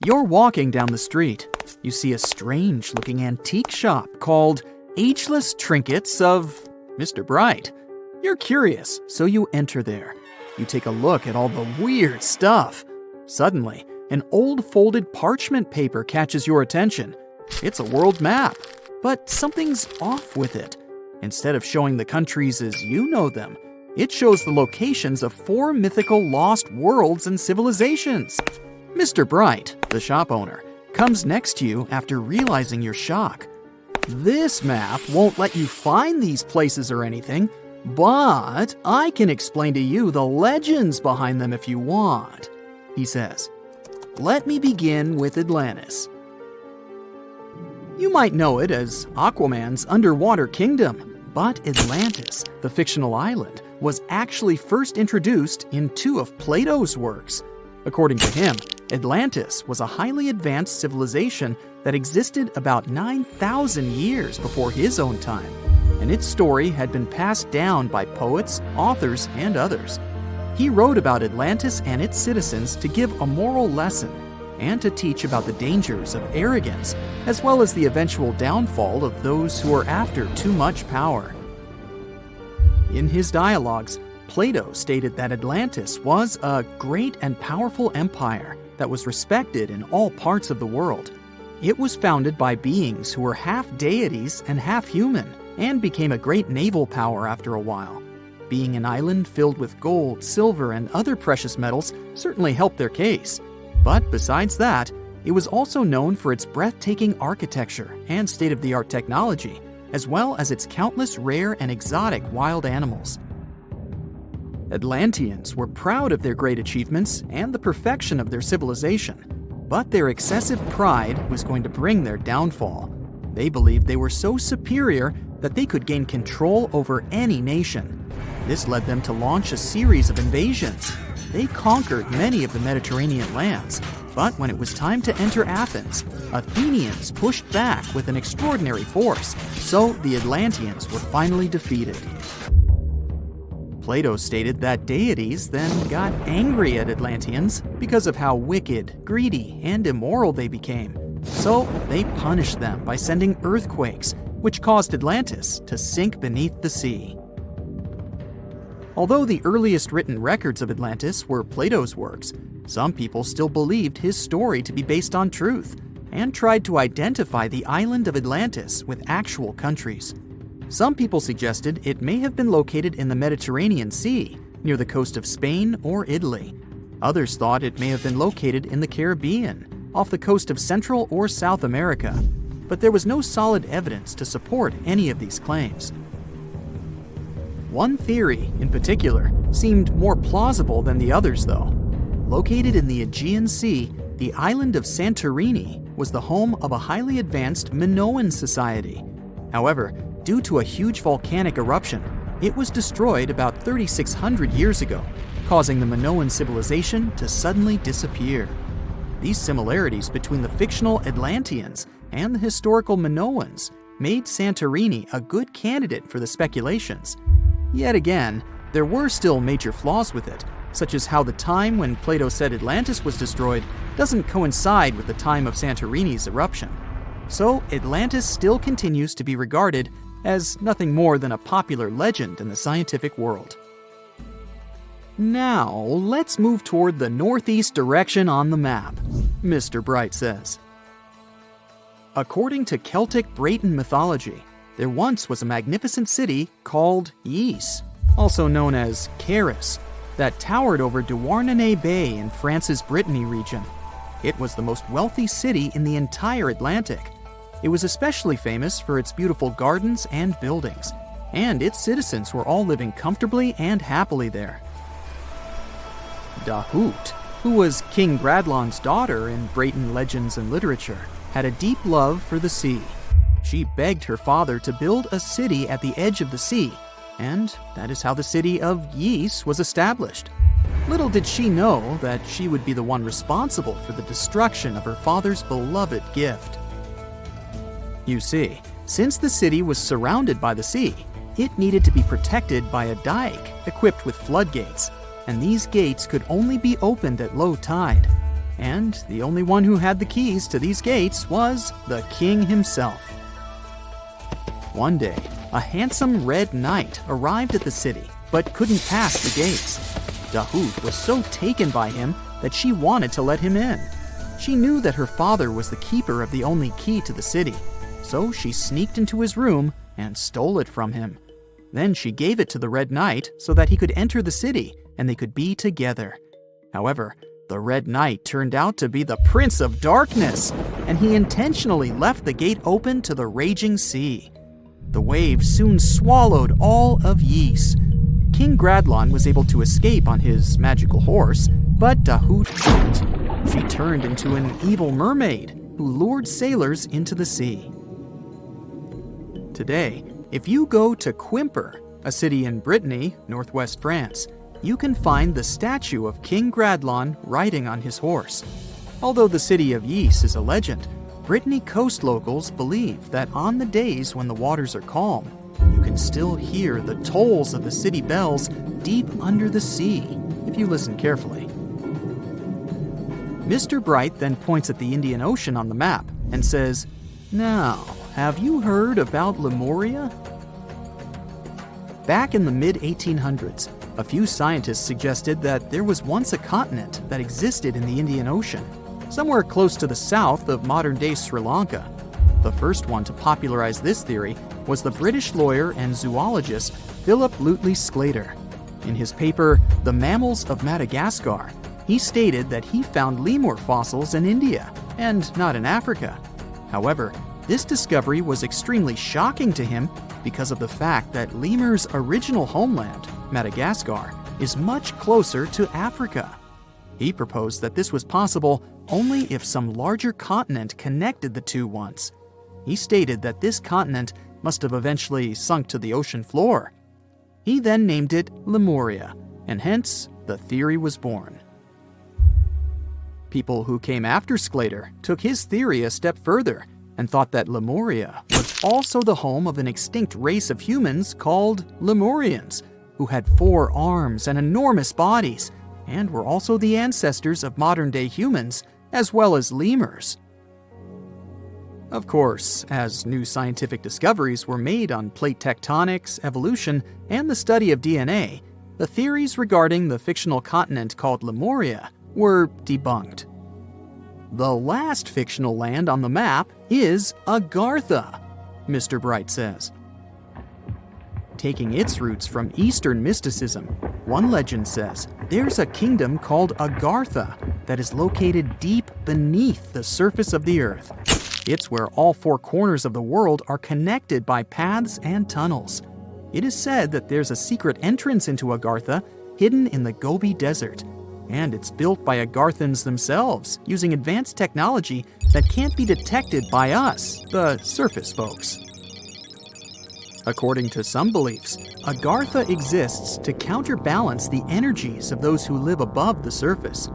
You're walking down the street. You see a strange-looking antique shop called Ageless Trinkets of Mr. Bright. You're curious, so you enter there. You take a look at all the weird stuff. Suddenly, an old folded parchment paper catches your attention. It's a world map, but something's off with it. Instead of showing the countries as you know them, it shows the locations of 4 mythical lost worlds and civilizations. Mr. Bright, the shop owner, comes next to you after realizing your shock. This map won't let you find these places or anything, but I can explain to you the legends behind them if you want, he says. Let me begin with Atlantis. You might know it as Aquaman's underwater kingdom, but Atlantis, the fictional island, was actually first introduced in 2 of Plato's works. According to him, Atlantis was a highly advanced civilization that existed about 9,000 years before his own time, and its story had been passed down by poets, authors, and others. He wrote about Atlantis and its citizens to give a moral lesson and to teach about the dangers of arrogance, as well as the eventual downfall of those who are after too much power. In his dialogues, Plato stated that Atlantis was a great and powerful empire that was respected in all parts of the world. It was founded by beings who were half deities and half human, and became a great naval power after a while. Being an island filled with gold, silver, and other precious metals certainly helped their case. But besides that, it was also known for its breathtaking architecture and state-of-the-art technology, as well as its countless rare and exotic wild animals. Atlanteans were proud of their great achievements and the perfection of their civilization, but their excessive pride was going to bring their downfall. They believed they were so superior that they could gain control over any nation. This led them to launch a series of invasions. They conquered many of the Mediterranean lands, but when it was time to enter Athens, Athenians pushed back with an extraordinary force, so the Atlanteans were finally defeated. Plato stated that deities then got angry at Atlanteans because of how wicked, greedy, and immoral they became. So they punished them by sending earthquakes, which caused Atlantis to sink beneath the sea. Although the earliest written records of Atlantis were Plato's works, some people still believed his story to be based on truth and tried to identify the island of Atlantis with actual countries. Some people suggested it may have been located in the Mediterranean Sea, near the coast of Spain or Italy. Others thought it may have been located in the Caribbean, off the coast of Central or South America, but there was no solid evidence to support any of these claims. One theory, in particular, seemed more plausible than the others, though. Located in the Aegean Sea, the island of Santorini was the home of a highly advanced Minoan society. However, due to a huge volcanic eruption, it was destroyed about 3,600 years ago, causing the Minoan civilization to suddenly disappear. These similarities between the fictional Atlanteans and the historical Minoans made Santorini a good candidate for the speculations. Yet again, there were still major flaws with it, such as how the time when Plato said Atlantis was destroyed doesn't coincide with the time of Santorini's eruption. So Atlantis still continues to be regarded as nothing more than a popular legend in the scientific world. Now, let's move toward the northeast direction on the map, Mr. Bright says. According to Celtic Breton mythology, there once was a magnificent city called Ys, also known as Caris, that towered over Douarnenez Bay in France's Brittany region. It was the most wealthy city in the entire Atlantic. It was especially famous for its beautiful gardens and buildings, and its citizens were all living comfortably and happily there. Dahut, who was King Bradlon's daughter in Breton legends and literature, had a deep love for the sea. She begged her father to build a city at the edge of the sea, and that is how the city of Ys was established. Little did she know that she would be the one responsible for the destruction of her father's beloved gift. You see, since the city was surrounded by the sea, it needed to be protected by a dike equipped with floodgates, and these gates could only be opened at low tide. and the only one who had the keys to these gates was the king himself. One day, a handsome red knight arrived at the city, but couldn't pass the gates. Dahut was so taken by him that she wanted to let him in. She knew that her father was the keeper of the only key to the city, so she sneaked into his room and stole it from him. Then she gave it to the Red Knight so that he could enter the city and they could be together. However, the Red Knight turned out to be the Prince of Darkness, and he intentionally left the gate open to the raging sea. The waves soon swallowed all of Ys. King Gradlon was able to escape on his magical horse, but Dahut couldn't. She turned into an evil mermaid who lured sailors into the sea. Today, if you go to Quimper, a city in Brittany, northwest France, you can find the statue of King Gradlon riding on his horse. Although the city of Ys is a legend, Brittany coast locals believe that on the days when the waters are calm, you can still hear the tolls of the city bells deep under the sea, if you listen carefully. Mr. Bright then points at the Indian Ocean on the map and says, "Now, have you heard about Lemuria?" Back in the mid-1800s, a few scientists suggested that there was once a continent that existed in the Indian Ocean, somewhere close to the south of modern-day Sri Lanka. The first one to popularize this theory was the British lawyer and zoologist Philip Lutley Sclater. In his paper, The Mammals of Madagascar, he stated that he found lemur fossils in India, and not in Africa. However, this discovery was extremely shocking to him because of the fact that lemurs' original homeland, Madagascar, is much closer to Africa. He proposed that this was possible only if some larger continent connected the two once. He stated that this continent must have eventually sunk to the ocean floor. He then named it Lemuria, and hence the theory was born. People who came after Sclater took his theory a step further and thought that Lemuria was also the home of an extinct race of humans called Lemurians, who had 4 arms and enormous bodies, and were also the ancestors of modern-day humans, as well as lemurs. Of course, as new scientific discoveries were made on plate tectonics, evolution, and the study of DNA, the theories regarding the fictional continent called Lemuria were debunked. The last fictional land on the map is Agartha, Mr. Bright says. Taking its roots from Eastern mysticism, one legend says there's a kingdom called Agartha that is located deep beneath the surface of the earth. It's where all 4 corners of the world are connected by paths and tunnels. It is said that there's a secret entrance into Agartha hidden in the Gobi Desert, and it's built by Agarthans themselves using advanced technology that can't be detected by us, the surface folks. According to some beliefs, Agartha exists to counterbalance the energies of those who live above the surface.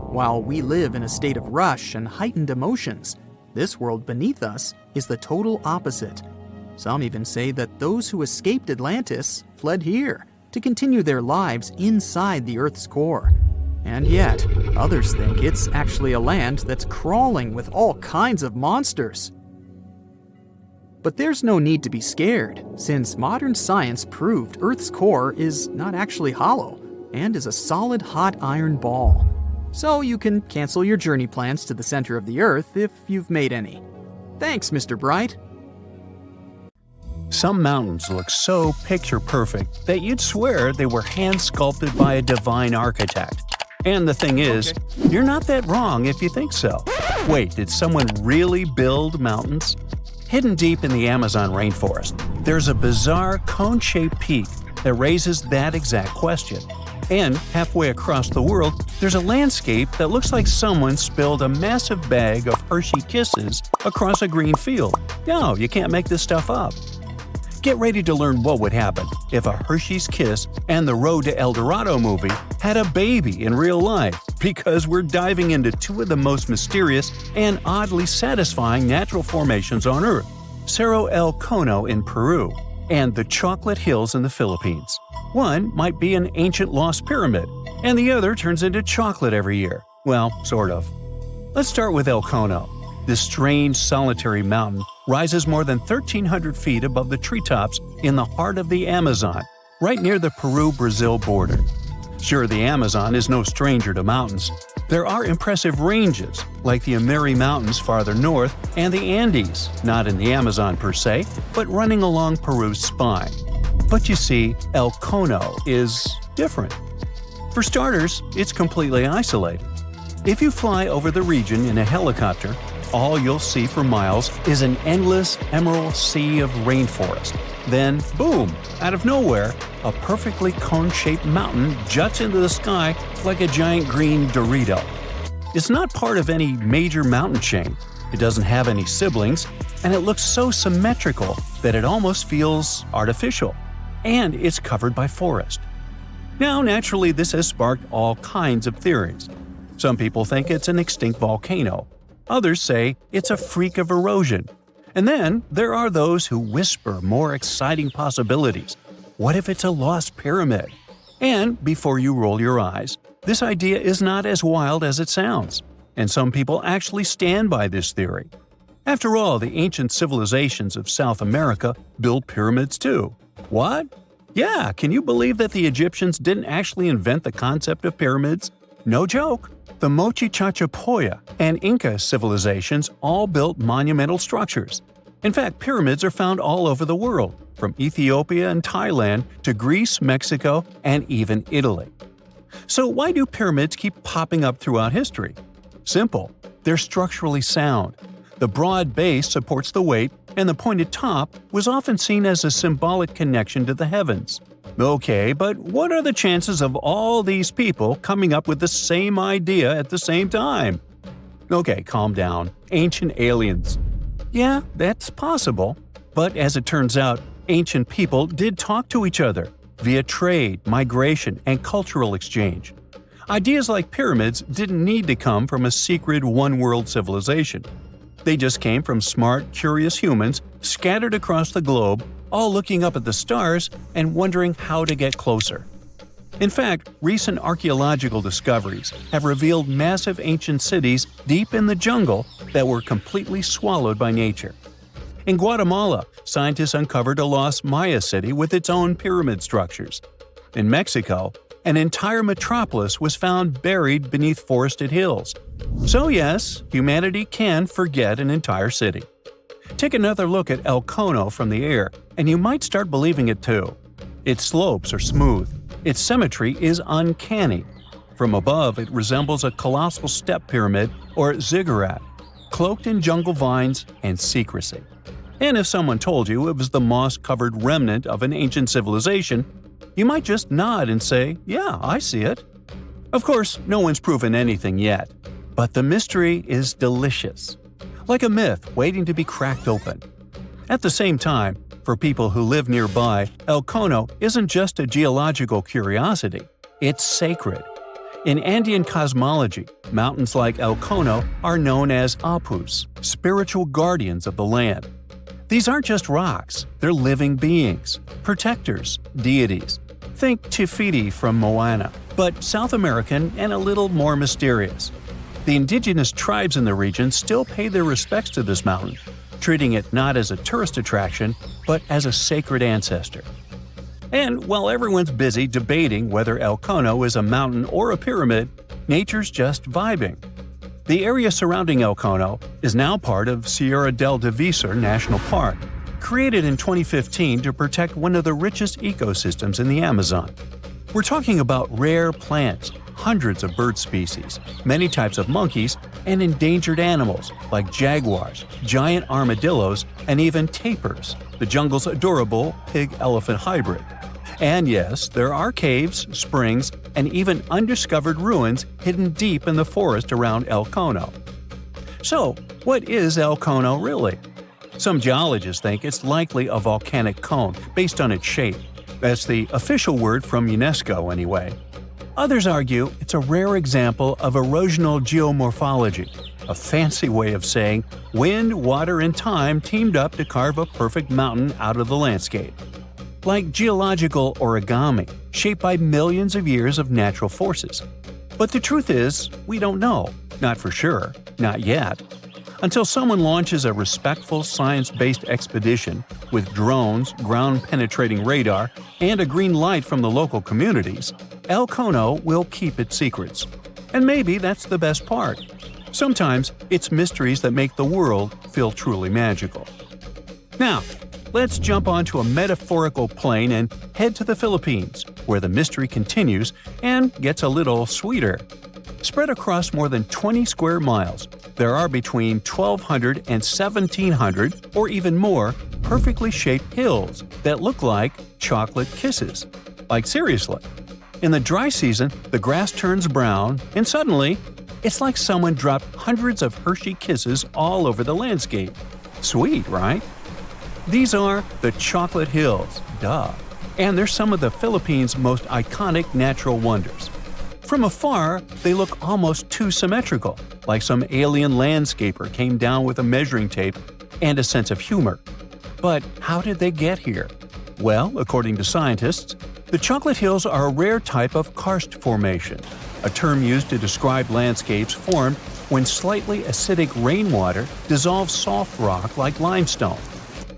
While we live in a state of rush and heightened emotions, this world beneath us is the total opposite. Some even say that those who escaped Atlantis fled here to continue their lives inside the Earth's core. And yet, others think it's actually a land that's crawling with all kinds of monsters. But there's no need to be scared, since modern science proved Earth's core is not actually hollow and is a solid hot iron ball. So you can cancel your journey plans to the center of the Earth if you've made any. Thanks, Mr. Bright. Some mountains look so picture-perfect that you'd swear they were hand-sculpted by a divine architect. And the thing is, you're not that wrong if you think so. Wait, did someone really build mountains? Hidden deep in the Amazon rainforest, there's a bizarre cone-shaped peak that raises that exact question. And halfway across the world, there's a landscape that looks like someone spilled a massive bag of Hershey Kisses across a green field. No, you can't make this stuff up. Get ready to learn what would happen if a Hershey's Kiss and the Road to El Dorado movie had a baby in real life, because we're diving into 2 of the most mysterious and oddly satisfying natural formations on Earth, Cerro El Cono in Peru and the Chocolate Hills in the Philippines. One might be an ancient lost pyramid, and the other turns into chocolate every year. Well, sort of. Let's start with El Cono. This strange, solitary mountain rises more than 1,300 feet above the treetops in the heart of the Amazon, right near the Peru-Brazil border. Sure, the Amazon is no stranger to mountains. There are impressive ranges, like the Ameri Mountains farther north and the Andes, not in the Amazon per se, but running along Peru's spine. But you see, El Cono is different. For starters, it's completely isolated. If you fly over the region in a helicopter, all you'll see for miles is an endless emerald sea of rainforest. Then, boom, out of nowhere, a perfectly cone-shaped mountain juts into the sky like a giant green Dorito. It's not part of any major mountain chain, it doesn't have any siblings, and it looks so symmetrical that it almost feels artificial. And it's covered by forest. Now, naturally, this has sparked all kinds of theories. Some people think it's an extinct volcano. Others say it's a freak of erosion. And then there are those who whisper more exciting possibilities. What if it's a lost pyramid? And before you roll your eyes, this idea is not as wild as it sounds. And some people actually stand by this theory. After all, the ancient civilizations of South America built pyramids too. What? Yeah, can you believe that the Egyptians didn't actually invent the concept of pyramids? No joke. The Mochichachapoya and Inca civilizations all built monumental structures. In fact, pyramids are found all over the world, from Ethiopia and Thailand to Greece, Mexico, and even Italy. So why do pyramids keep popping up throughout history? Simple. They're structurally sound. The broad base supports the weight, and the pointed top was often seen as a symbolic connection to the heavens. Okay, but what are the chances of all these people coming up with the same idea at the same time? Okay, calm down. Ancient aliens. Yeah, that's possible. But as it turns out, ancient people did talk to each other via trade, migration, and cultural exchange. Ideas like pyramids didn't need to come from a secret one-world civilization. They just came from smart, curious humans scattered across the globe, all looking up at the stars and wondering how to get closer. In fact, recent archaeological discoveries have revealed massive ancient cities deep in the jungle that were completely swallowed by nature. In Guatemala, scientists uncovered a lost Maya city with its own pyramid structures. In Mexico, an entire metropolis was found buried beneath forested hills. So yes, humanity can forget an entire city. Take another look at El Cono from the air, and you might start believing it too. Its slopes are smooth. Its symmetry is uncanny. From above, it resembles a colossal step pyramid or ziggurat, cloaked in jungle vines and secrecy. And if someone told you it was the moss-covered remnant of an ancient civilization, you might just nod and say, "Yeah, I see it." Of course, no one's proven anything yet. But the mystery is delicious. Like a myth waiting to be cracked open. At the same time, for people who live nearby, El Cono isn't just a geological curiosity, it's sacred. In Andean cosmology, mountains like El Cono are known as apus, spiritual guardians of the land. These aren't just rocks, they're living beings, protectors, deities. Think Tifiti from Moana, but South American and a little more mysterious. The indigenous tribes in the region still pay their respects to this mountain, treating it not as a tourist attraction, but as a sacred ancestor. And while everyone's busy debating whether El Cono is a mountain or a pyramid, nature's just vibing. The area surrounding El Cono is now part of Sierra del Divisor National Park, created in 2015 to protect one of the richest ecosystems in the Amazon. We're talking about rare plants, hundreds of bird species, many types of monkeys, and endangered animals like jaguars, giant armadillos, and even tapirs, the jungle's adorable pig-elephant hybrid. And yes, there are caves, springs, and even undiscovered ruins hidden deep in the forest around El Cono. So, what is El Cono really? Some geologists think it's likely a volcanic cone based on its shape. That's the official word from UNESCO anyway. Others argue it's a rare example of erosional geomorphology, a fancy way of saying wind, water, and time teamed up to carve a perfect mountain out of the landscape. Like geological origami, shaped by millions of years of natural forces. But the truth is, we don't know. not for sure, not yet. Until someone launches a respectful science-based expedition with drones, ground-penetrating radar, and a green light from the local communities, El Cono will keep its secrets. And maybe that's the best part. Sometimes it's mysteries that make the world feel truly magical. Now, let's jump onto a metaphorical plane and head to the Philippines, where the mystery continues and gets a little sweeter. Spread across more than 20 square miles, there are between 1,200 and 1,700 or even more perfectly shaped hills that look like chocolate kisses. Like seriously. In the dry season, the grass turns brown, and suddenly, it's like someone dropped hundreds of Hershey kisses all over the landscape. Sweet, right? These are the Chocolate Hills, duh. And they're some of the Philippines' most iconic natural wonders. From afar, they look almost too symmetrical, like some alien landscaper came down with a measuring tape and a sense of humor. But how did they get here? Well, according to scientists, the Chocolate Hills are a rare type of karst formation, a term used to describe landscapes formed when slightly acidic rainwater dissolves soft rock like limestone.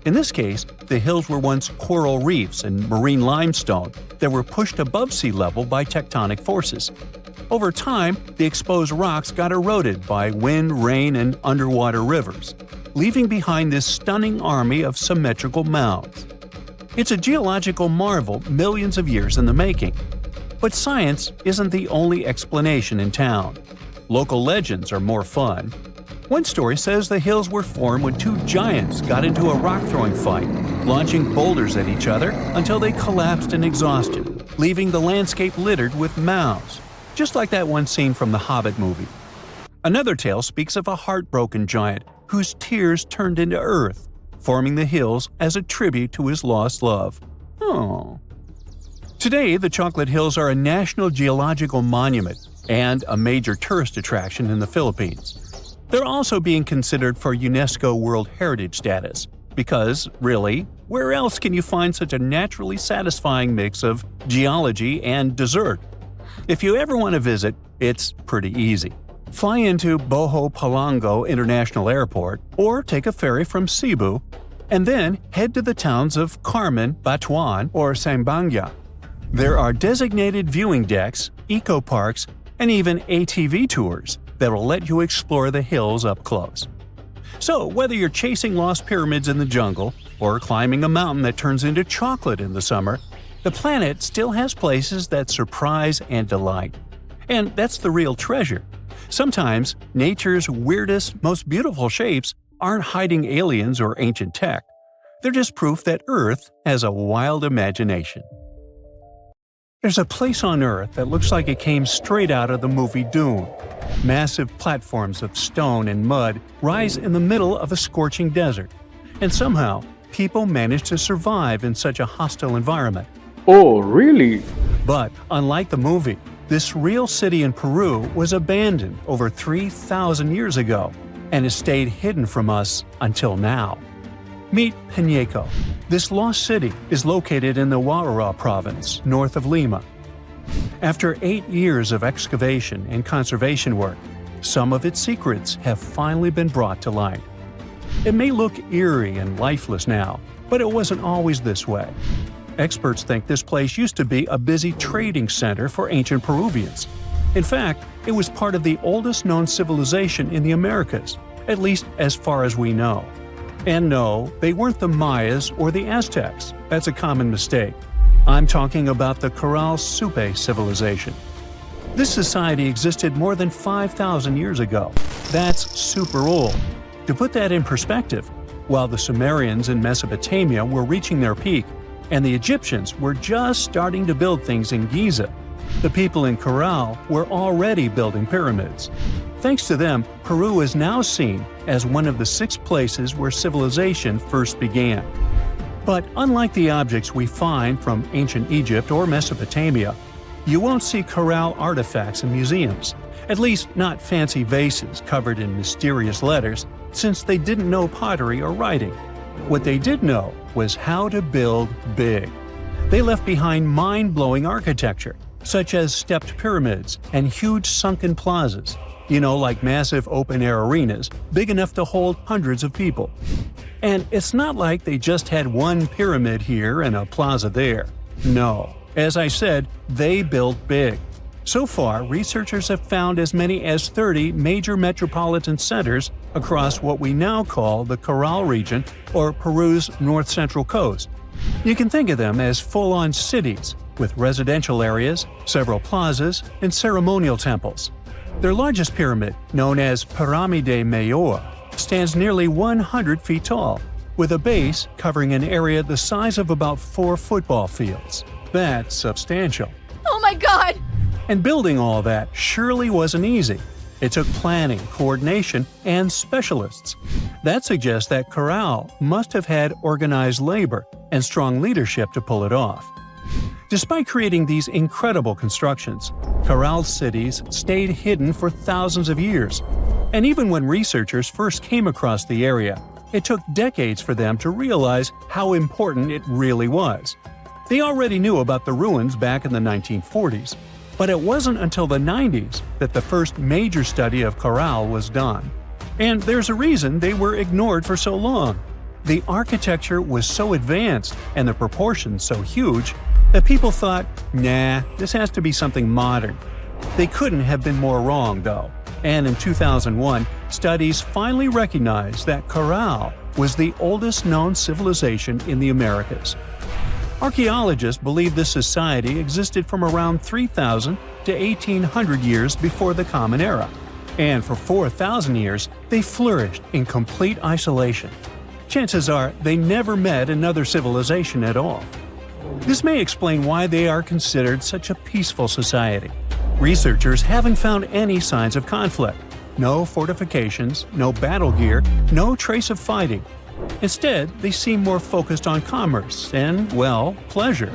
In this case, the hills were once coral reefs and marine limestone that were pushed above sea level by tectonic forces. Over time, the exposed rocks got eroded by wind, rain, and underwater rivers, leaving behind this stunning army of symmetrical mounds. It's a geological marvel millions of years in the making. But science isn't the only explanation in town. Local legends are more fun. One story says the hills were formed when two giants got into a rock-throwing fight, launching boulders at each other until they collapsed in exhaustion, leaving the landscape littered with mounds, just like that one scene from the Hobbit movie. Another tale speaks of a heartbroken giant whose tears turned into earth, forming the hills as a tribute to his lost love. Oh. Today, the Chocolate Hills are a National Geological Monument and a major tourist attraction in the Philippines. They're also being considered for UNESCO World Heritage status, because, really, where else can you find such a naturally satisfying mix of geology and dessert? If you ever want to visit, it's pretty easy. Fly into Boho Palango International Airport or take a ferry from Cebu, and then head to the towns of Carmen, Batuan, or Sambanga. There are designated viewing decks, eco-parks, and even ATV tours that will let you explore the hills up close. So, whether you're chasing lost pyramids in the jungle or climbing a mountain that turns into chocolate in the summer, the planet still has places that surprise and delight. And that's the real treasure. Sometimes, nature's weirdest, most beautiful shapes aren't hiding aliens or ancient tech. They're just proof that Earth has a wild imagination. There's a place on Earth that looks like it came straight out of the movie Dune. Massive platforms of stone and mud rise in the middle of a scorching desert. And somehow, people manage to survive in such a hostile environment. Oh, really? But, unlike the movie, this real city in Peru was abandoned over 3,000 years ago and has stayed hidden from us until now. Meet Mythical. This lost city is located in the Huaura province, north of Lima. After 8 years of excavation and conservation work, some of its secrets have finally been brought to light. It may look eerie and lifeless now, but it wasn't always this way. Experts think this place used to be a busy trading center for ancient Peruvians. In fact, it was part of the oldest known civilization in the Americas, at least as far as we know. And no, they weren't the Mayas or the Aztecs. That's a common mistake. I'm talking about the Caral civilization. This society existed more than 5,000 years ago. That's super old. To put that in perspective, while the Sumerians in Mesopotamia were reaching their peak, and the Egyptians were just starting to build things in Giza, the people in Caral were already building pyramids. Thanks to them, Peru is now seen as one of the 6 places where civilization first began. But unlike the objects we find from ancient Egypt or Mesopotamia, you won't see Caral artifacts in museums, at least not fancy vases covered in mysterious letters, since they didn't know pottery or writing. What they did know was how to build big. They left behind mind-blowing architecture, such as stepped pyramids and huge sunken plazas. Like massive open-air arenas, big enough to hold hundreds of people. And it's not like they just had one pyramid here and a plaza there. No, as I said, they built big. So far, researchers have found as many as 30 major metropolitan centers across what we now call the Caral region or Peru's north-central coast. You can think of them as full-on cities, with residential areas, several plazas, and ceremonial temples. Their largest pyramid, known as Pirámide Mayor, stands nearly 100 feet tall, with a base covering an area the size of about 4 football fields. That's substantial. Oh my God! And building all that surely wasn't easy. It took planning, coordination, and specialists. That suggests that Caral must have had organized labor and strong leadership to pull it off. Despite creating these incredible constructions, Caral cities stayed hidden for thousands of years. And even when researchers first came across the area, it took decades for them to realize how important it really was. They already knew about the ruins back in the 1940s, but it wasn't until the 90s that the first major study of Caral was done. And there's a reason they were ignored for so long. The architecture was so advanced and the proportions so huge that people thought, nah, this has to be something modern. They couldn't have been more wrong, though. And in 2001, studies finally recognized that Caral was the oldest known civilization in the Americas. Archaeologists believe this society existed from around 3,000 to 1,800 years before the Common Era. And for 4,000 years, they flourished in complete isolation. Chances are they never met another civilization at all. This may explain why they are considered such a peaceful society. Researchers haven't found any signs of conflict. No fortifications, no battle gear, no trace of fighting. Instead, they seem more focused on commerce and, well, pleasure.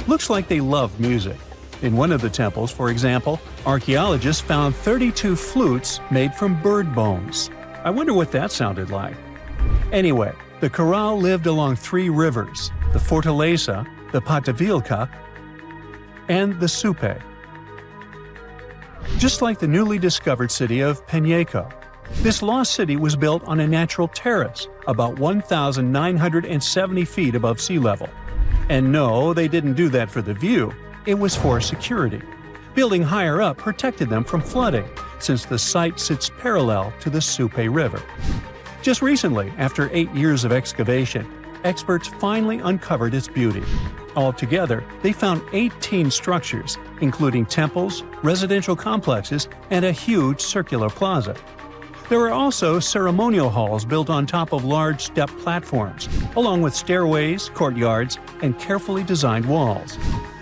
Looks like they love music. In one of the temples, for example, archaeologists found 32 flutes made from bird bones. I wonder what that sounded like. Anyway, the Caral lived along 3 rivers, the Fortaleza, the Patavilca, and the Supe. Just like the newly discovered city of Peñeco, this lost city was built on a natural terrace about 1,970 feet above sea level. And no, they didn't do that for the view, it was for security. Building higher up protected them from flooding, since the site sits parallel to the Supe River. Just recently, after 8 years of excavation, experts finally uncovered its beauty. Altogether, they found 18 structures, including temples, residential complexes, and a huge circular plaza. There are also ceremonial halls built on top of large step platforms, along with stairways, courtyards, and carefully designed walls.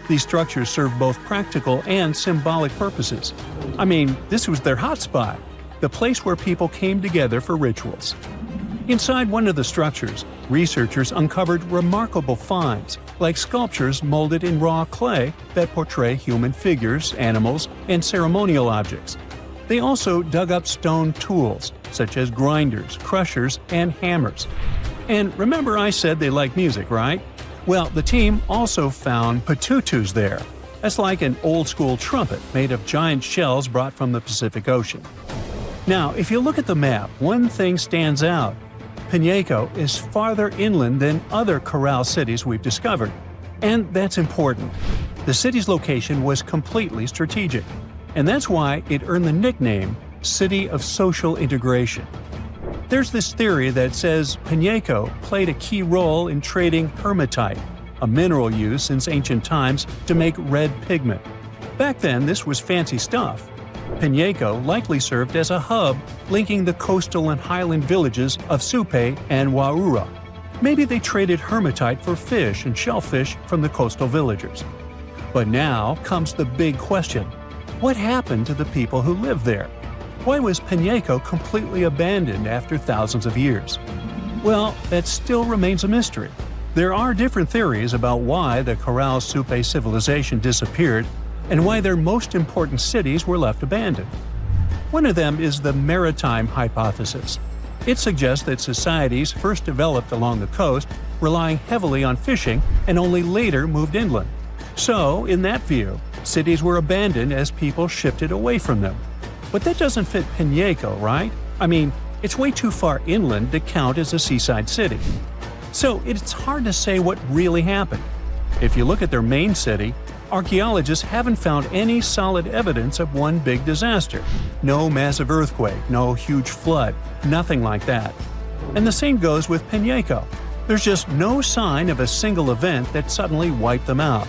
These structures serve both practical and symbolic purposes. I mean, this was their hotspot, the place where people came together for rituals. Inside one of the structures, researchers uncovered remarkable finds, like sculptures molded in raw clay that portray human figures, animals, and ceremonial objects. They also dug up stone tools, such as grinders, crushers, and hammers. And remember I said they like music, right? Well, the team also found patutus there. That's like an old-school trumpet made of giant shells brought from the Pacific Ocean. Now, if you look at the map, one thing stands out. Peñeco is farther inland than other Caral cities we've discovered. And that's important. The city's location was completely strategic. And that's why it earned the nickname City of Social Integration. There's this theory that says Peñeco played a key role in trading hematite, a mineral used since ancient times to make red pigment. Back then, this was fancy stuff. Peñeco likely served as a hub linking the coastal and highland villages of Supe and Huaura. Maybe they traded hematite for fish and shellfish from the coastal villagers. But now comes the big question. What happened to the people who lived there? Why was Peñeco completely abandoned after thousands of years? Well, that still remains a mystery. There are different theories about why the Caral Supe civilization disappeared and why their most important cities were left abandoned. One of them is the maritime hypothesis. It suggests that societies first developed along the coast, relying heavily on fishing, and only later moved inland. So, in that view, cities were abandoned as people shifted away from them. But that doesn't fit Piñeco, right? I mean, it's way too far inland to count as a seaside city. So it's hard to say what really happened. If you look at their main city, archaeologists haven't found any solid evidence of one big disaster. No massive earthquake, no huge flood, nothing like that. And the same goes with Piñeco. There's just no sign of a single event that suddenly wiped them out.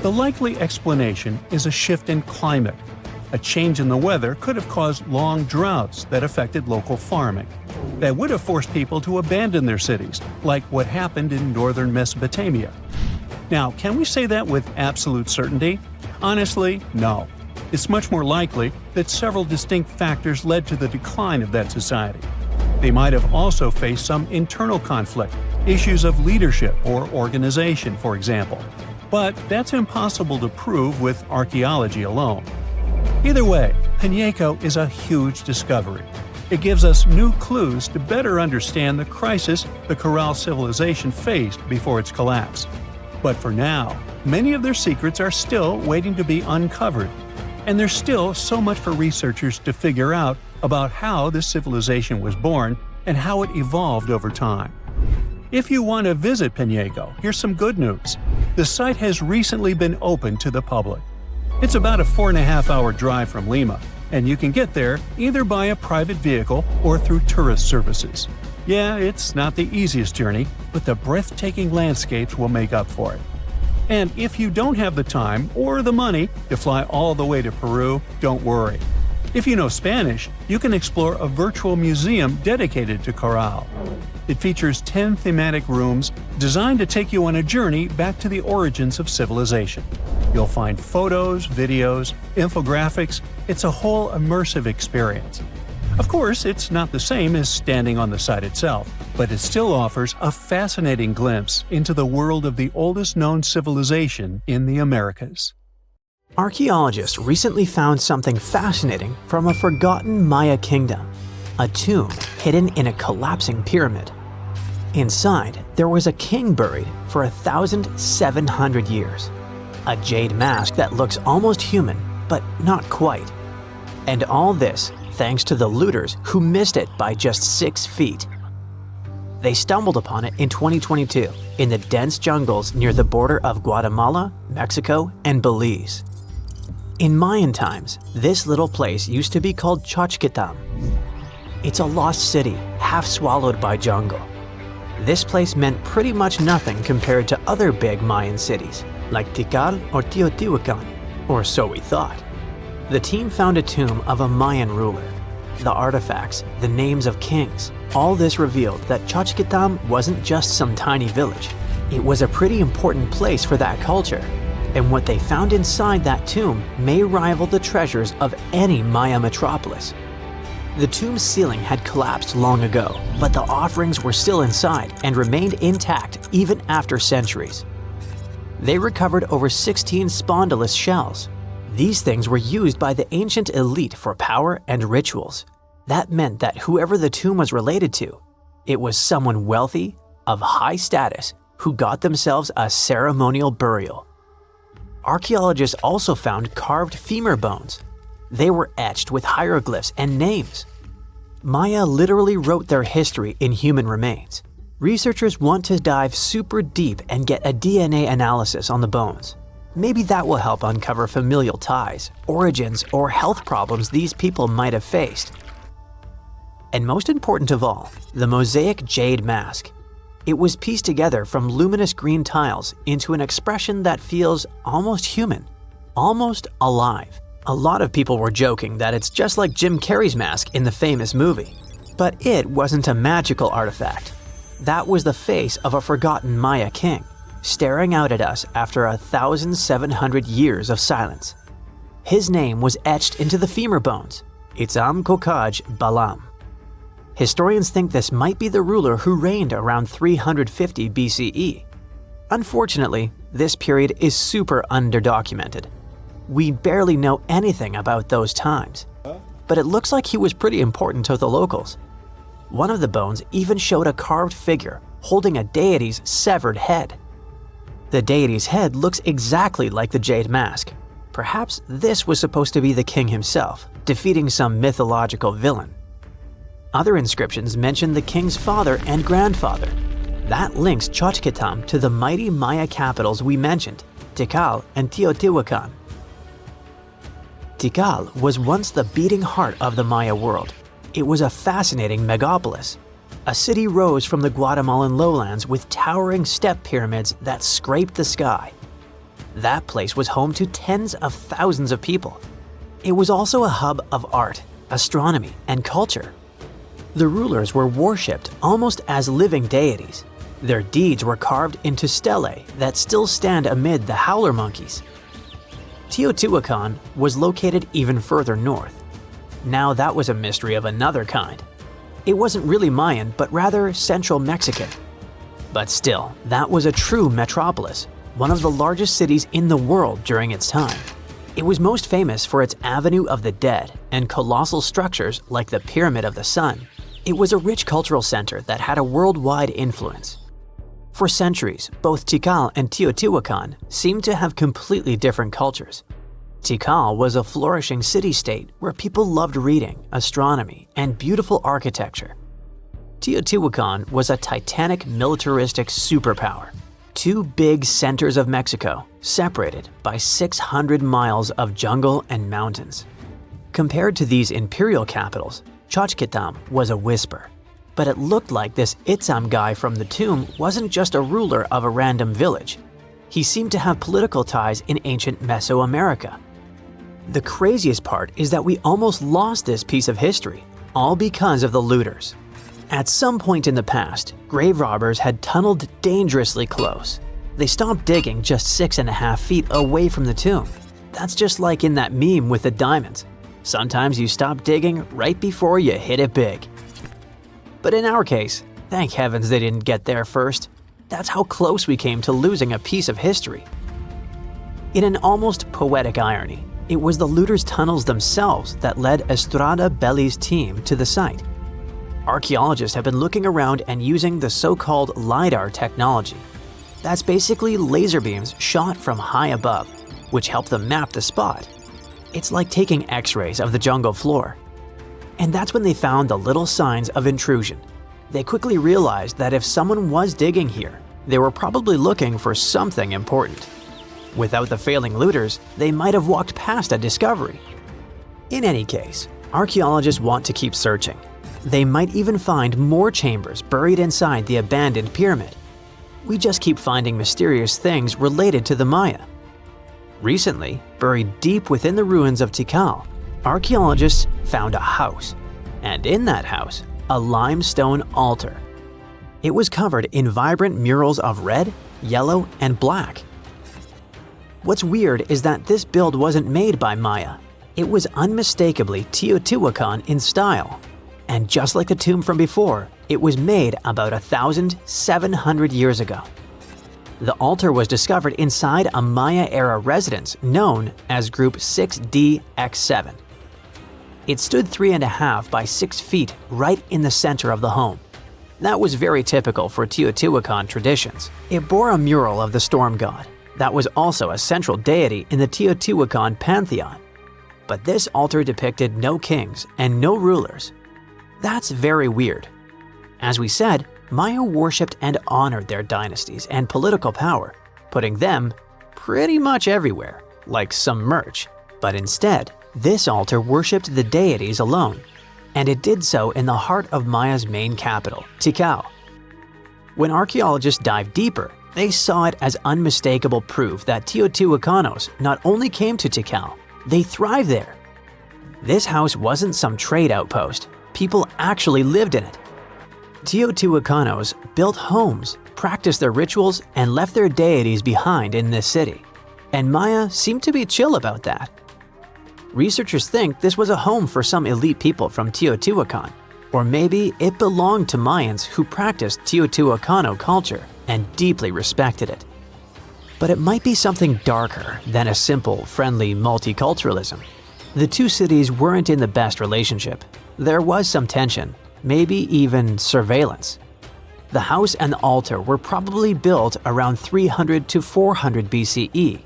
The likely explanation is a shift in climate. A change in the weather could have caused long droughts that affected local farming. That would have forced people to abandon their cities, like what happened in northern Mesopotamia. Now, can we say that with absolute certainty? Honestly, no. It's much more likely that several distinct factors led to the decline of that society. They might have also faced some internal conflict, issues of leadership or organization, for example. But that's impossible to prove with archaeology alone. Either way, Piñeco is a huge discovery. It gives us new clues to better understand the crisis the Caral civilization faced before its collapse. But for now, many of their secrets are still waiting to be uncovered, and there's still so much for researchers to figure out about how this civilization was born and how it evolved over time. If you want to visit Piñeco, here's some good news. The site has recently been opened to the public. It's about a 4.5-hour drive from Lima, and you can get there either by a private vehicle or through tourist services. Yeah, it's not the easiest journey, but the breathtaking landscapes will make up for it. And if you don't have the time or the money to fly all the way to Peru, don't worry. If you know Spanish, you can explore a virtual museum dedicated to Caral. It features 10 thematic rooms designed to take you on a journey back to the origins of civilization. You'll find photos, videos, infographics. It's a whole immersive experience. Of course, it's not the same as standing on the site itself, but it still offers a fascinating glimpse into the world of the oldest known civilization in the Americas. Archaeologists recently found something fascinating from a forgotten Maya kingdom, a tomb hidden in a collapsing pyramid. Inside, there was a king buried for 1,700 years, a jade mask that looks almost human, but not quite. And all this thanks to the looters who missed it by just 6 feet. They stumbled upon it in 2022 in the dense jungles near the border of Guatemala, Mexico, and Belize. In Mayan times, this little place used to be called Xochitlam. It's a lost city, half swallowed by jungle. This place meant pretty much nothing compared to other big Mayan cities, like Tikal or Teotihuacan, or so we thought. The team found a tomb of a Mayan ruler. The artifacts, the names of kings, all this revealed that Xochitlam wasn't just some tiny village. It was a pretty important place for that culture. And what they found inside that tomb may rival the treasures of any Maya metropolis. The tomb's ceiling had collapsed long ago, but the offerings were still inside and remained intact even after centuries. They recovered over 16 spondylus shells. These things were used by the ancient elite for power and rituals. That meant that whoever the tomb was related to, it was someone wealthy, of high status, who got themselves a ceremonial burial. Archaeologists also found carved femur bones. They were etched with hieroglyphs and names. Maya literally wrote their history in human remains. Researchers want to dive super deep and get a DNA analysis on the bones. Maybe that will help uncover familial ties, origins, or health problems these people might have faced. And most important of all, the mosaic jade mask. It was pieced together from luminous green tiles into an expression that feels almost human, almost alive. A lot of people were joking that it's just like Jim Carrey's mask in the famous movie. But it wasn't a magical artifact. That was the face of a forgotten Maya king, staring out at us after 1,700 years of silence. His name was etched into the femur bones, Itzam Kokaj Balam. Historians think this might be the ruler who reigned around 350 BCE. Unfortunately, this period is super underdocumented. We barely know anything about those times, but it looks like he was pretty important to the locals. One of the bones even showed a carved figure holding a deity's severed head. The deity's head looks exactly like the jade mask. Perhaps this was supposed to be the king himself. defeating some mythological villain. Other inscriptions mention the king's father and grandfather. That links Xochitlam to the mighty Maya capitals we mentioned, Tikal and Teotihuacan. Tikal was once the beating heart of the Maya world. It was a fascinating megapolis. A city rose from the Guatemalan lowlands with towering step pyramids that scraped the sky. That place was home to tens of thousands of people. It was also a hub of art, astronomy, and culture. The rulers were worshipped almost as living deities. Their deeds were carved into stelae that still stand amid the howler monkeys. Teotihuacan was located even further north. Now that was a mystery of another kind. It wasn't really Mayan, but rather Central Mexican. But still, that was a true metropolis, one of the largest cities in the world during its time. It was most famous for its Avenue of the Dead and colossal structures like the Pyramid of the Sun. It was a rich cultural center that had a worldwide influence. For centuries, both Tikal and Teotihuacan seemed to have completely different cultures. Tikal was a flourishing city-state where people loved reading, astronomy, and beautiful architecture. Teotihuacan was a titanic militaristic superpower. Two big centers of Mexico, separated by 600 miles of jungle and mountains. Compared to these imperial capitals, Xochitlam was a whisper. But it looked like this Itzam guy from the tomb wasn't just a ruler of a random village. He seemed to have political ties in ancient Mesoamerica. The craziest part is that we almost lost this piece of history, all because of the looters. At some point in the past, grave robbers had tunneled dangerously close. They stopped digging just 6.5 feet away from the tomb. That's just like in that meme with the diamonds. Sometimes you stop digging right before you hit it big. But in our case, thank heavens they didn't get there first. That's how close we came to losing a piece of history. In an almost poetic irony, it was the looters' tunnels themselves that led Estrada Belli's team to the site. Archaeologists have been looking around and using the so-called LiDAR technology. That's basically laser beams shot from high above, which help them map the spot. It's like taking X-rays of the jungle floor. And that's when they found the little signs of intrusion. They quickly realized that if someone was digging here, they were probably looking for something important. Without the failing looters, they might have walked past a discovery. In any case, archaeologists want to keep searching. They might even find more chambers buried inside the abandoned pyramid. We just keep finding mysterious things related to the Maya. Recently, buried deep within the ruins of Tikal, archaeologists found a house, and in that house, a limestone altar. It was covered in vibrant murals of red, yellow, and black. What's weird is that this build wasn't made by Maya. It was unmistakably Teotihuacan in style. And just like the tomb from before, it was made about 1,700 years ago. The altar was discovered inside a Maya-era residence known as Group 6DX7. It stood 3.5 by 6 feet right in the center of the home. That was very typical for Teotihuacan traditions. It bore a mural of the storm god that was also a central deity in the Teotihuacan pantheon. But this altar depicted no kings and no rulers. That's very weird. As we said, Maya worshipped and honored their dynasties and political power, putting them pretty much everywhere, like some merch. But instead, this altar worshipped the deities alone, and it did so in the heart of Maya's main capital, Tikal. When archaeologists dived deeper, they saw it as unmistakable proof that Teotihuacanos not only came to Tikal, they thrived there. This house wasn't some trade outpost. People actually lived in it. Teotihuacanos built homes, practiced their rituals, and left their deities behind in this city. And Maya seemed to be chill about that. Researchers think this was a home for some elite people from Teotihuacan, or maybe it belonged to Mayans who practiced Teotihuacano culture and deeply respected it. But it might be something darker than a simple, friendly multiculturalism. The two cities weren't in the best relationship. There was some tension, maybe even surveillance. The house and the altar were probably built around 300 to 400 BCE.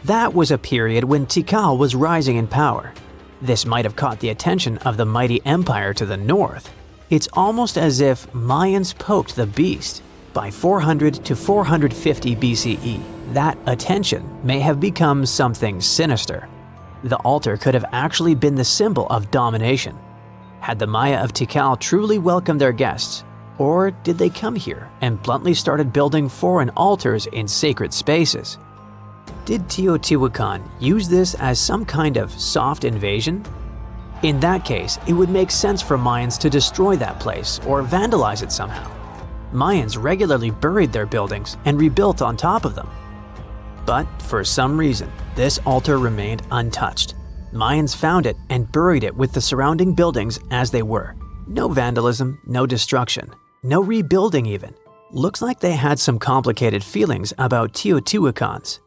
That was a period when Tikal was rising in power. This might have caught the attention of the mighty empire to the north. It's almost as if Mayans poked the beast. By 400 to 450 BCE, that attention may have become something sinister. The altar could have actually been the symbol of domination. Had the Maya of Tikal truly welcomed their guests, or did they come here and bluntly started building foreign altars in sacred spaces? Did Teotihuacan use this as some kind of soft invasion? In that case, it would make sense for Mayans to destroy that place or vandalize it somehow. Mayans regularly buried their buildings and rebuilt on top of them. But for some reason, this altar remained untouched. Mayans found it and buried it with the surrounding buildings as they were. No vandalism, no destruction, no rebuilding even. Looks like they had some complicated feelings about Teotihuacans.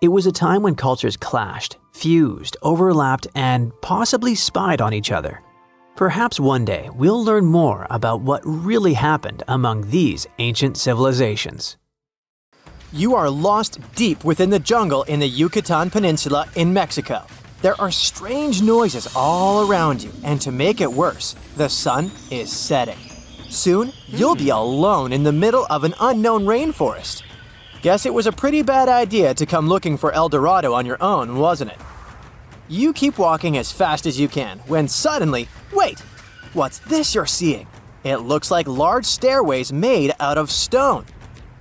It was a time when cultures clashed, fused, overlapped, and possibly spied on each other. Perhaps one day we'll learn more about what really happened among these ancient civilizations. You are lost deep within the jungle in the Yucatan Peninsula in Mexico. There are strange noises all around you, and to make it worse, the sun is setting. Soon, you'll be alone in the middle of an unknown rainforest. Guess it was a pretty bad idea to come looking for El Dorado on your own, wasn't it? You keep walking as fast as you can when suddenly, wait, what's this you're seeing? It looks like large stairways made out of stone.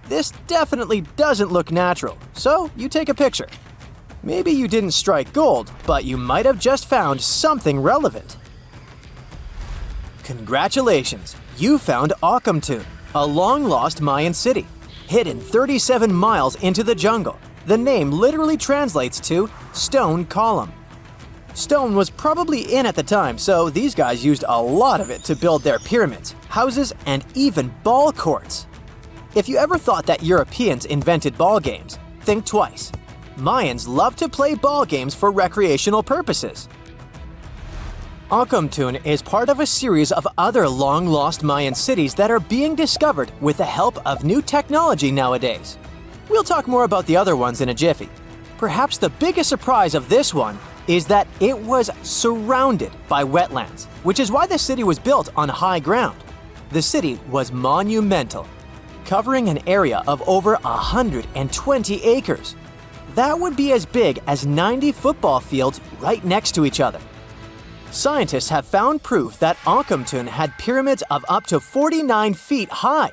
This definitely doesn't look natural, so you take a picture. Maybe you didn't strike gold, but you might have just found something relevant. Congratulations, you found Akamtun, a long-lost Mayan city, hidden 37 miles into the jungle. The name literally translates to stone column. Stone was probably in at the time, so these guys used a lot of it to build their pyramids, houses, and even ball courts. If you ever thought that Europeans invented ball games, think twice. Mayans love to play ball games for recreational purposes. Akamtun is part of a series of other long-lost Mayan cities that are being discovered with the help of new technology nowadays. We'll talk more about the other ones in a jiffy. Perhaps the biggest surprise of this one is that it was surrounded by wetlands, which is why the city was built on high ground. The city was monumental, covering an area of over 120 acres. That would be as big as 90 football fields right next to each other. Scientists have found proof that Akamtun had pyramids of up to 49 feet high,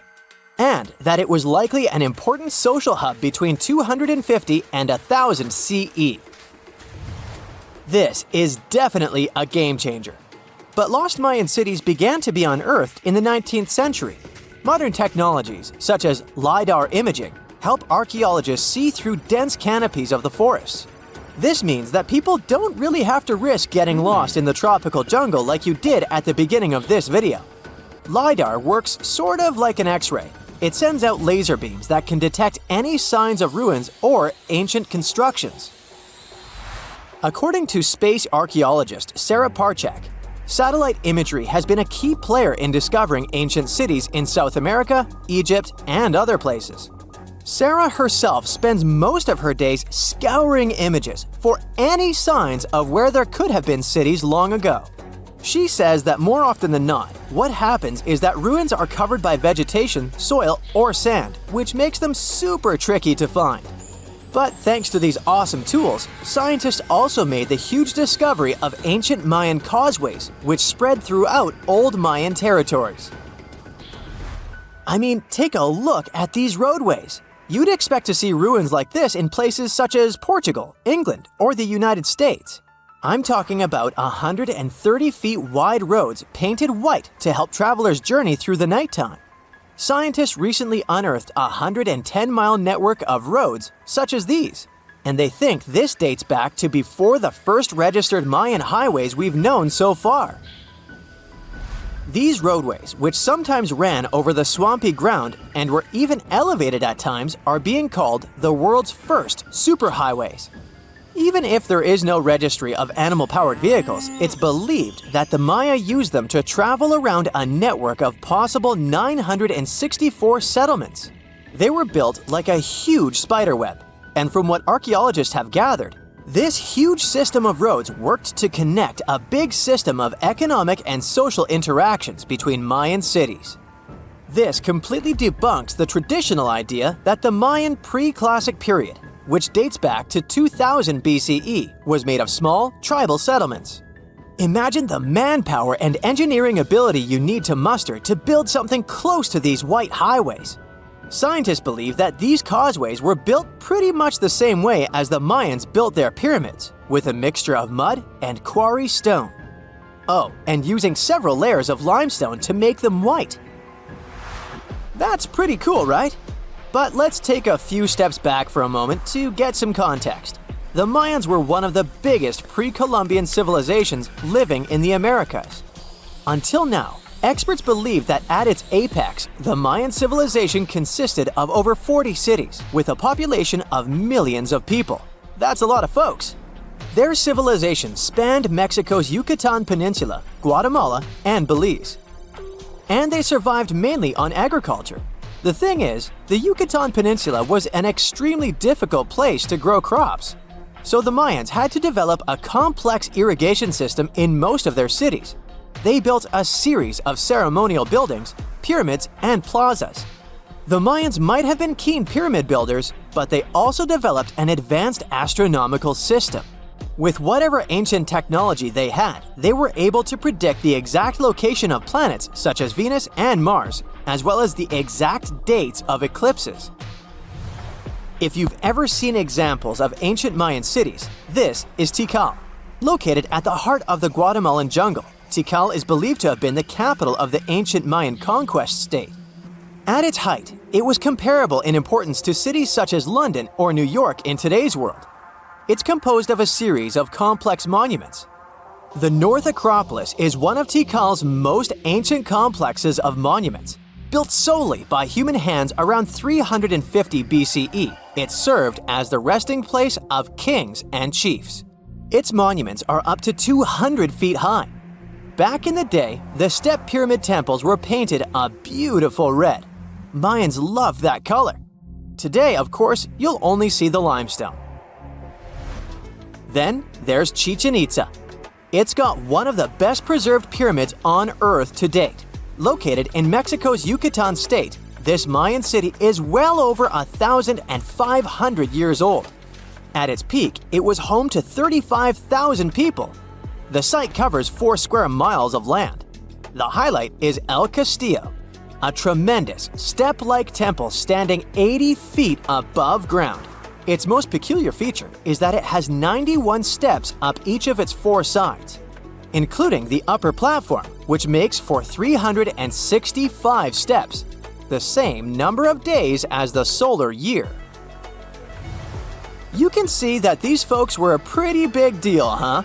and that it was likely an important social hub between 250 and 1000 CE. This is definitely a game changer. But lost Mayan cities began to be unearthed in the 19th century. Modern technologies, such as LiDAR imaging, help archaeologists see through dense canopies of the forests. This means that people don't really have to risk getting lost in the tropical jungle like you did at the beginning of this video. LiDAR works sort of like an X-ray. It sends out laser beams that can detect any signs of ruins or ancient constructions. According to space archaeologist Sarah Parchak, satellite imagery has been a key player in discovering ancient cities in South America, Egypt, and other places. Sarah herself spends most of her days scouring images for any signs of where there could have been cities long ago. She says that more often than not, what happens is that ruins are covered by vegetation, soil, or sand, which makes them super tricky to find. But thanks to these awesome tools, scientists also made the huge discovery of ancient Mayan causeways, which spread throughout old Mayan territories. I mean, take a look at these roadways. You'd expect to see ruins like this in places such as Portugal, England, or the United States. I'm talking about 130 feet wide roads painted white to help travelers journey through the nighttime. Scientists recently unearthed a 110-mile network of roads such as these, and they think this dates back to before the first registered Mayan highways we've known so far. These roadways, which sometimes ran over the swampy ground and were even elevated at times, are being called the world's first superhighways. Even if there is no registry of animal-powered vehicles, it's believed that the Maya used them to travel around a network of possible 964 settlements. They were built like a huge spiderweb, and from what archaeologists have gathered, This huge system of roads worked to connect a big system of economic and social interactions between Mayan cities. This completely debunks the traditional idea that the Mayan pre-classic period, which dates back to 2000 BCE, was made of small, tribal settlements. Imagine the manpower and engineering ability you need to muster to build something close to these white highways. Scientists believe that these causeways were built pretty much the same way as the Mayans built their pyramids, with a mixture of mud and quarry stone. Oh, and using several layers of limestone to make them white. That's pretty cool, right? But let's take a few steps back for a moment to get some context. The Mayans were one of the biggest pre-Columbian civilizations living in the Americas. Until now, experts believe that at its apex, the Mayan civilization consisted of over 40 cities with a population of millions of people. That's a lot of folks. Their civilization spanned Mexico's Yucatan Peninsula, Guatemala, and Belize. And they survived mainly on agriculture. The thing is, the Yucatan Peninsula was an extremely difficult place to grow crops. So the Mayans had to develop a complex irrigation system in most of their cities. They built a series of ceremonial buildings, pyramids, and plazas. The Mayans might have been keen pyramid builders, but they also developed an advanced astronomical system. With whatever ancient technology they had, they were able to predict the exact location of planets such as Venus and Mars, as well as the exact dates of eclipses. If you've ever seen examples of ancient Mayan cities, this is Tikal. Located at the heart of the Guatemalan jungle, Tikal is believed to have been the capital of the ancient Mayan conquest state. At its height, it was comparable in importance to cities such as London or New York in today's world. It's composed of a series of complex monuments. The North Acropolis is one of Tikal's most ancient complexes of monuments. Built solely by human hands around 350 BCE, it served as the resting place of kings and chiefs. Its monuments are up to 200 feet high. Back in the day, the step pyramid temples were painted a beautiful red. Mayans loved that color. Today, of course, you'll only see the limestone. Then there's Chichen Itza. It's got one of the best preserved pyramids on Earth to date. Located in Mexico's Yucatan state, this Mayan city is well over 1,500 years old. At its peak, it was home to 35,000 people. The site covers 4 square miles of land. The highlight is El Castillo, a tremendous step-like temple standing 80 feet above ground. Its most peculiar feature is that it has 91 steps up each of its 4 sides, including the upper platform, which makes for 365 steps, the same number of days as the solar year. You can see that these folks were a pretty big deal, huh?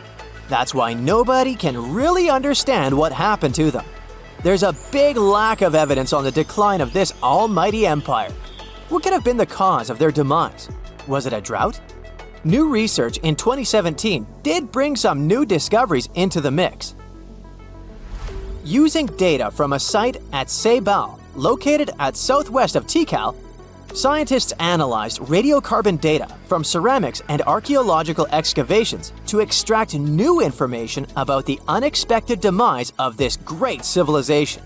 That's why nobody can really understand what happened to them. There's a big lack of evidence on the decline of this almighty empire. What could have been the cause of their demise? Was it a drought? New research in 2017 did bring some new discoveries into the mix. Using data from a site at Ceibal, located at southwest of Tikal, scientists analyzed radiocarbon data from ceramics and archaeological excavations to extract new information about the unexpected demise of this great civilization.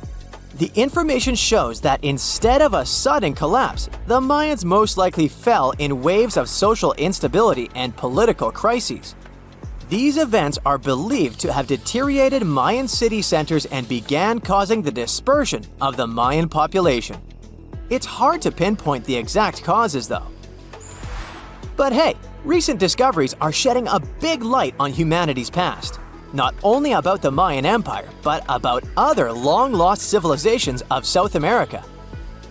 The information shows that instead of a sudden collapse, the Mayans most likely fell in waves of social instability and political crises. These events are believed to have deteriorated Mayan city centers and began causing the dispersion of the Mayan population. It's hard to pinpoint the exact causes, though. But hey, recent discoveries are shedding a big light on humanity's past. Not only about the Mayan Empire, but about other long-lost civilizations of South America.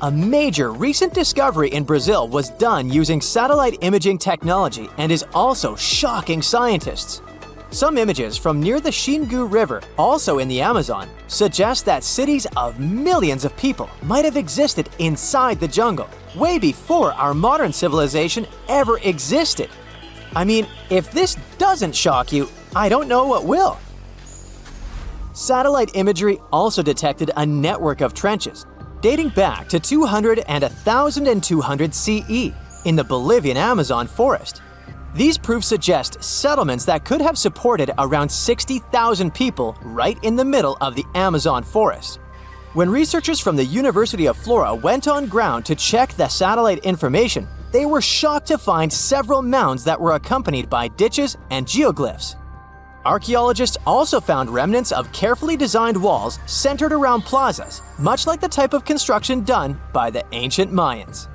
A major recent discovery in Brazil was done using satellite imaging technology and is also shocking scientists. Some images from near the Xingu River, also in the Amazon, suggest that cities of millions of people might have existed inside the jungle, way before our modern civilization ever existed. I mean, if this doesn't shock you, I don't know what will. Satellite imagery also detected a network of trenches dating back to 200 and 1200 CE in the Bolivian Amazon forest. These proofs suggest settlements that could have supported around 60,000 people right in the middle of the Amazon forest. When researchers from the University of Florida went on ground to check the satellite information, they were shocked to find several mounds that were accompanied by ditches and geoglyphs. Archaeologists also found remnants of carefully designed walls centered around plazas, much like the type of construction done by the ancient Mayans.